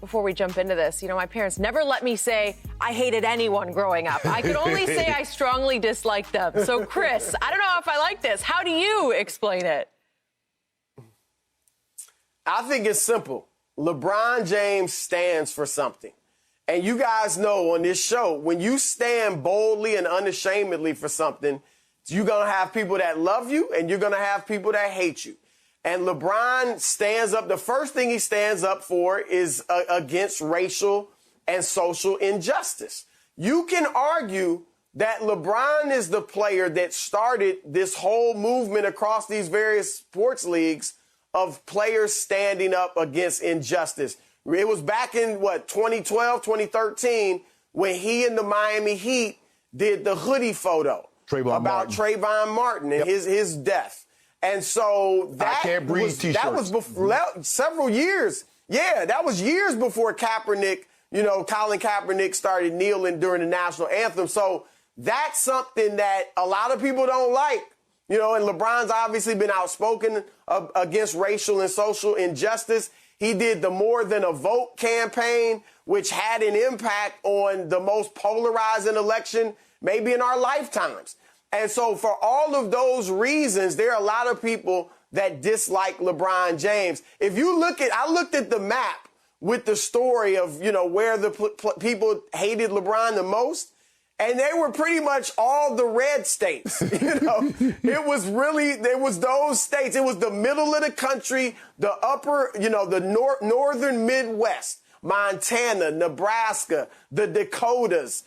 before we jump into this, my parents never let me say I hated anyone growing up. I could only say I strongly disliked them. So, Chris, I don't know if I like this. How do you explain it? I think it's simple. LeBron James stands for something. And you guys know on this show, when you stand boldly and unashamedly for something, you're going to have people that love you and you're going to have people that hate you. And LeBron stands up. The first thing he stands up for is against racial and social injustice. You can argue that LeBron is the player that started this whole movement across these various sports leagues of players standing up against injustice. It was back in, 2012, 2013, when he and the Miami Heat did the hoodie photo about Trayvon Martin and his death. And so that was before, several years. Yeah, that was years before Kaepernick, Colin Kaepernick started kneeling during the national anthem. So that's something that a lot of people don't like. And LeBron's obviously been outspoken against racial and social injustice. He did the More Than a Vote campaign, which had an impact on the most polarizing election maybe in our lifetimes. And so for all of those reasons, there are a lot of people that dislike LeBron James. If you I looked at the map with the story of, where the people hated LeBron the most, and they were pretty much all the red states. It was those states. It was the middle of the country, the upper, the northern Midwest, Montana, Nebraska, the Dakotas,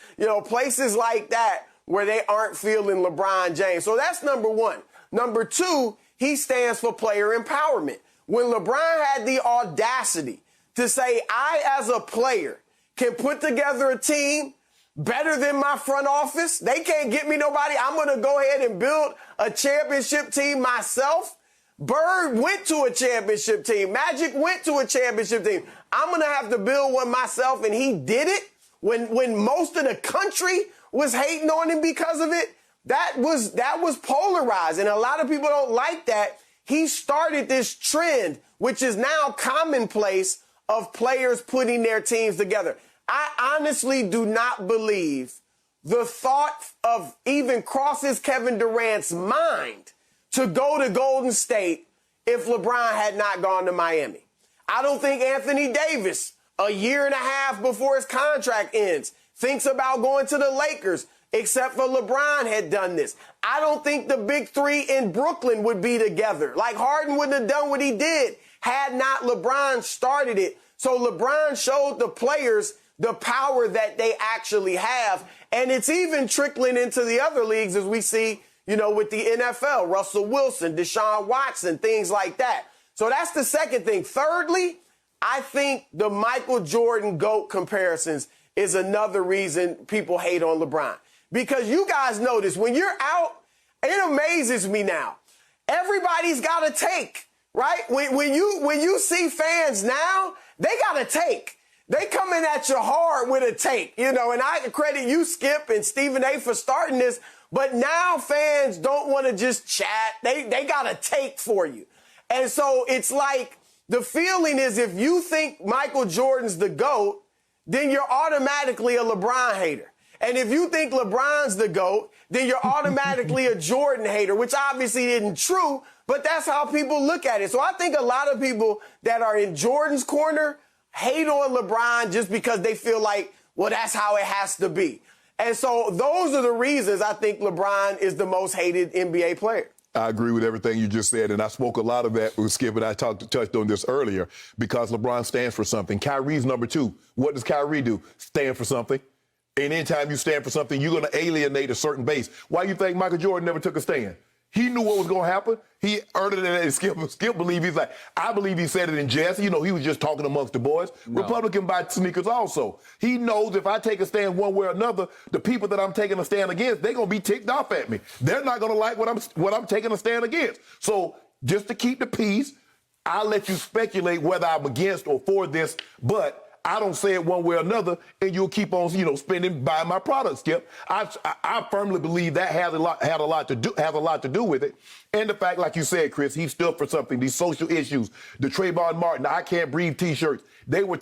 places like that where they aren't feeling LeBron James. So that's number one. Number two, he stands for player empowerment. When LeBron had the audacity to say, I, as a player, can put together a team better than my front office. They can't get me nobody. I'm going to go ahead and build a championship team myself. Bird went to a championship team. Magic went to a championship team. I'm going to have to build one myself, and he did it when most of the country was hating on him because of it. That was polarized, and a lot of people don't like that. He started this trend, which is now commonplace, of players putting their teams together. I honestly do not believe the thought of even crosses Kevin Durant's mind to go to Golden State if LeBron had not gone to Miami. I don't think Anthony Davis, a year and a half before his contract ends, thinks about going to the Lakers, except for LeBron had done this. I don't think the big three in Brooklyn would be together. Like Harden wouldn't have done what he did had not LeBron started it. So LeBron showed the players the power that they actually have. And it's even trickling into the other leagues as we see, with the NFL, Russell Wilson, Deshaun Watson, things like that. So that's the second thing. Thirdly, I think the Michael Jordan GOAT comparisons is another reason people hate on LeBron. Because you guys notice when you're out, it amazes me now. Everybody's got a take, right? When you see fans now, they got a take. They coming at you hard with a take, and I credit you, Skip, and Stephen A. for starting this, but now fans don't want to just chat. They got a take for you. And so it's like the feeling is if you think Michael Jordan's the GOAT, then you're automatically a LeBron hater. And if you think LeBron's the GOAT, then you're automatically a Jordan hater, which obviously isn't true, but that's how people look at it. So I think a lot of people that are in Jordan's corner hate on LeBron just because they feel like, well, that's how it has to be. And so those are the reasons I think LeBron is the most hated NBA player. I agree with everything you just said, and I spoke a lot of that with Skip, and I touched on this earlier, because LeBron stands for something. Kyrie's number two. What does Kyrie do? Stand for something. And anytime you stand for something, you're going to alienate a certain base. Why do you think Michael Jordan never took a stand? He knew what was going to happen. He earned it, and Skip believe he's like, I believe he said it in jest. He was just talking amongst the boys. No. Republican buy sneakers also. He knows if I take a stand one way or another, the people that I'm taking a stand against, they're going to be ticked off at me. They're not going to like what I'm taking a stand against. So just to keep the peace, I'll let you speculate whether I'm against or for this, but I don't say it one way or another, and you'll keep on, spending, buying my products, Skip. I firmly believe that had a lot to do with it. And the fact, like you said, Chris, he stood for something. These social issues, the Trayvon Martin, I Can't Breathe T-shirts, he was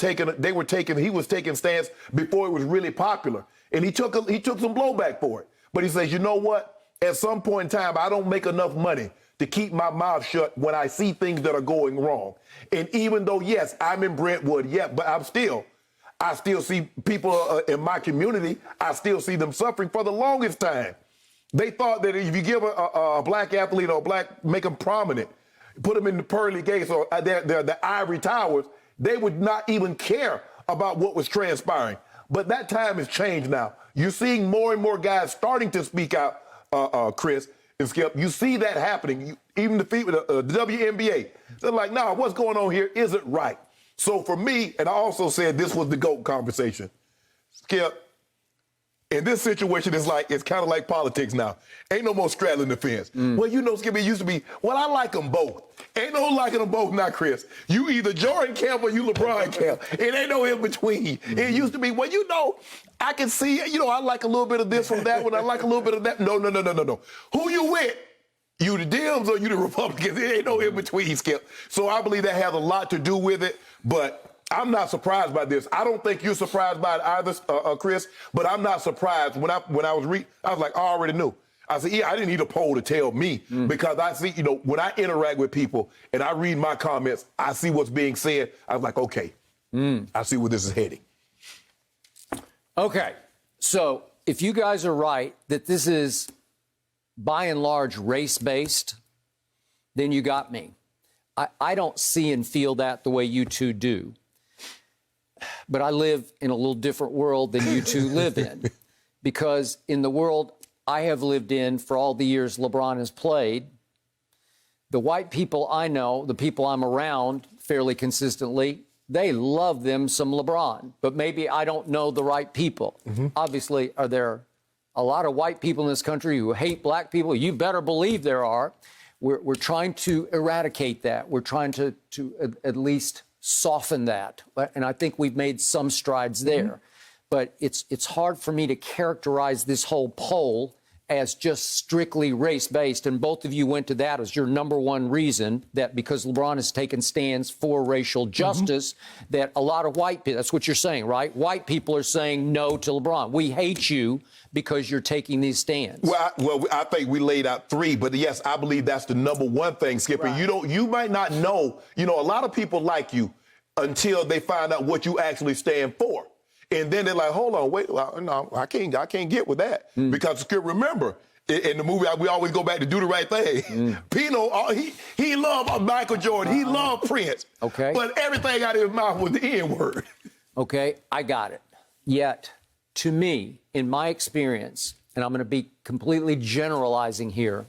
taking stands before it was really popular, and he took some blowback for it. But he says, you know what? At some point in time, I don't make enough money to keep my mouth shut when I see things that are going wrong. And even though, yes, I'm in Brentwood, but I still see people in my community, I still see them suffering for the longest time. They thought that if you give a black athlete or make them prominent, put them in the pearly gates or the ivory towers, they would not even care about what was transpiring. But that time has changed now. You're seeing more and more guys starting to speak out, Chris and Skip. You see that happening. Even the WNBA. They're like, nah, what's going on here isn't right. So for me, and I also said this was the GOAT conversation, Skip, in this situation, it's kind of like politics now. Ain't no more straddling the fence. Well, Skip, it used to be, well, I like them both. Ain't no liking them both now, Chris. You either Jordan Camp or you LeBron Camp. It ain't no in between. It used to be, I can see, I like a little bit of this from that one. I like a little bit of that. No. Who you with? You the Dems or you the Republicans? It ain't no in between, Skip. So I believe that has a lot to do with it, but I'm not surprised by this. I don't think you're surprised by it either, Chris, but I'm not surprised. When I was like, I already knew. I said, I didn't need a poll to tell me because I see, when I interact with people and I read my comments, I see what's being said. I was like, okay, I see where this is heading. Okay, so if you guys are right that this is by and large race-based, then you got me. I don't see and feel that the way you two do. But I live in a little different world than you two live in. Because in the world I have lived in for all the years LeBron has played, the white people I know, the people I'm around fairly consistently, they love them some LeBron. But maybe I don't know the right people. Obviously, are there a lot of white people in this country who hate black people? You better believe there are. We're trying to eradicate that. We're trying to at least soften that. And I think we've made some strides there. But it's hard for me to characterize this whole poll as just strictly race-based. And both of you went to that as your number one reason, that because LeBron has taken stands for racial justice, that a lot of white people, that's what you're saying, right? White people are saying no to LeBron. We hate you because you're taking these stands. Well, I think we laid out three, but yes, I believe that's the number one thing, Skipper. Right. You might not know, a lot of people like you until they find out what you actually stand for. And then they're like, hold on, wait, no, I can't get with that. Because remember, in the movie, we always go back to Do the Right Thing. Pino, he loved Michael Jordan. He loved Prince. Okay. But everything out of his mouth was the N-word. Okay, I got it. Yet, to me, in my experience, and I'm going to be completely generalizing here,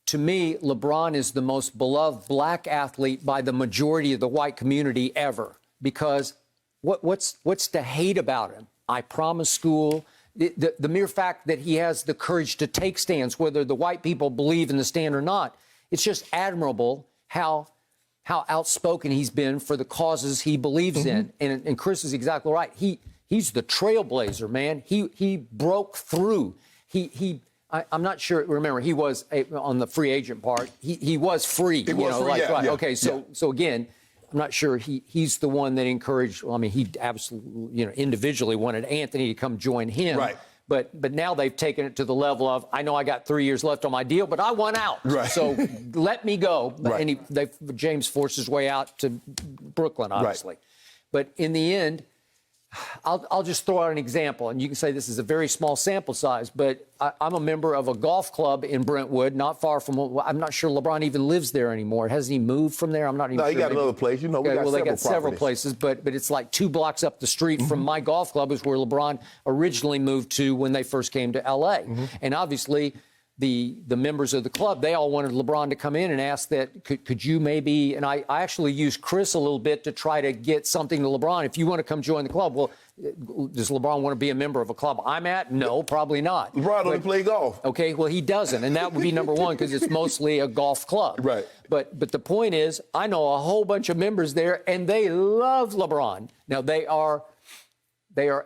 to me, LeBron is the most beloved black athlete by the majority of the white community ever. Because what's to hate about him? I promise school. The mere fact that he has the courage to take stands, whether the white people believe in the stand or not, it's just admirable how outspoken he's been for the causes he believes in. And Chris is exactly right. He's the trailblazer, man. He broke through. I'm not sure. Remember, he was on the free agent part. He was free. He was free. Yeah. Okay, so again, I'm not sure he's the one that encouraged. Well, I mean, he absolutely, individually wanted Anthony to come join him. Right. But now they've taken it to the level of, I know I got 3 years left on my deal, but I want out. Right. So let me go. Right. And James forced his way out to Brooklyn, obviously. Right. But in the end, I'll just throw out an example, and you can say this is a very small sample size, but I'm a member of a golf club in Brentwood, not far from. I'm not sure LeBron even lives there anymore. Hasn't he moved from there? I'm not even sure. No, he got another place. They got several places, but it's like 2 blocks up the street from my golf club is where LeBron originally moved to when they first came to L.A. And obviously, the members of the club, they all wanted LeBron to come in and ask that, could you maybe, and I actually used Chris a little bit to try to get something to LeBron. If you want to come join the club, well, does LeBron want to be a member of a club I'm at? No, probably not. LeBron only play golf. Okay, well, he doesn't, and that would be number one because it's mostly a golf club. Right. But the point is, I know a whole bunch of members there, and they love LeBron. Now, they are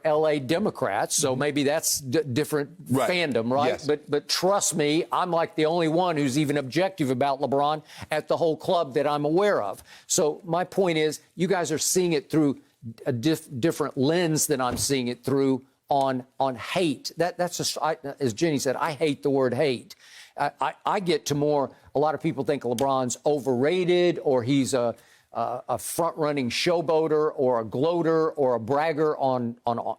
L.A. Democrats, so maybe that's different fandom, right? Yes. But trust me, I'm like the only one who's even objective about LeBron at the whole club that I'm aware of. So my point is, you guys are seeing it through a different lens than I'm seeing it through on hate. That's just, as Jenny said, I hate the word hate. I get to more, a lot of people think LeBron's overrated or he's a front-running showboater or a gloater or a bragger on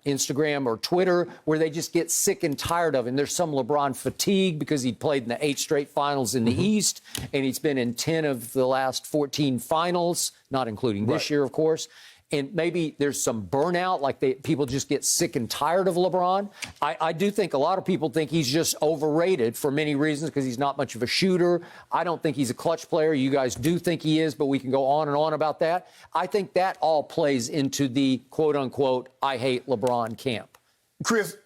Instagram or Twitter where they just get sick and tired of him. There's some LeBron fatigue because he played in the 8 straight finals in the East, and he's been in 10 of the last 14 finals, not including this year, of course. And maybe there's some burnout, like people just get sick and tired of LeBron. I do think a lot of people think he's just overrated for many reasons because he's not much of a shooter. I don't think he's a clutch player. You guys do think he is, but we can go on and on about that. I think that all plays into the quote-unquote I hate LeBron camp. Chris,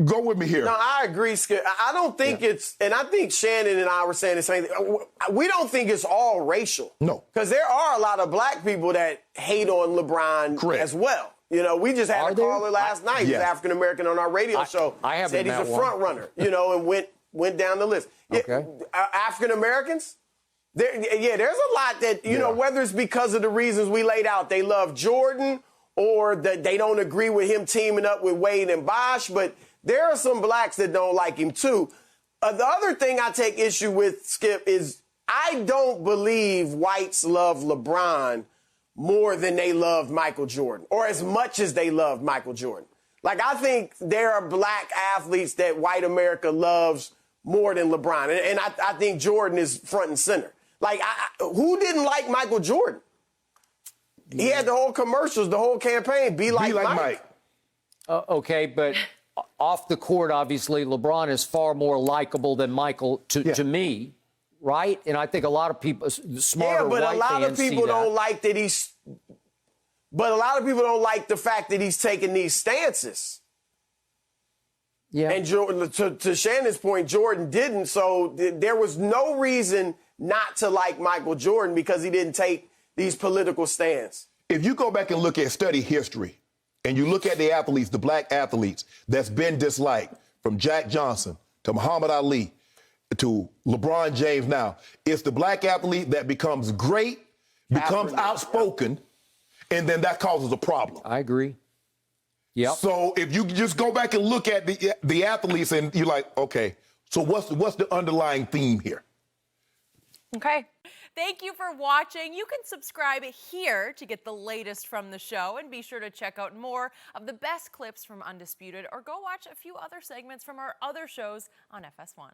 go with me here. No, I agree, Skip. I don't think it's, and I think Shannon and I were saying the same thing. We don't think it's all racial. No. Because there are a lot of black people that hate on LeBron as well. You know, we just had a caller last night. He's African-American on our radio show. I haven't said he's a front runner, you know, and went down the list. Okay. African-Americans? There's a lot that, you know, whether it's because of the reasons we laid out, they love Jordan or that they don't agree with him teaming up with Wade and Bosh, but there are some blacks that don't like him, too. The other thing I take issue with, Skip, is I don't believe whites love LeBron more than they loved Michael Jordan, or as much as they loved Michael Jordan. Like, I think there are black athletes that white America loves more than LeBron, and I think Jordan is front and center. Like, who didn't like Michael Jordan? He had the whole commercials, the whole campaign, be like Mike. Okay, but off the court, obviously, LeBron is far more likable than Michael to me, right? And I think a lot of people, smarter white fans, a lot of people don't like that he's. But a lot of people don't like the fact that he's taking these stances. Yeah. And Jordan, to Shannon's point, Jordan didn't. So there was no reason not to like Michael Jordan because he didn't take these political stands. If you go back and look at study history, and you look at the athletes, the black athletes that's been disliked, from Jack Johnson to Muhammad Ali to LeBron James now, it's the black athlete that becomes great, becomes outspoken, and then that causes a problem. I agree. Yeah. So if you just go back and look at the athletes and you're like, okay, so what's the underlying theme here? Okay. Thank you for watching. You can subscribe here to get the latest from the show, and be sure to check out more of the best clips from Undisputed, or go watch a few other segments from our other shows on FS1.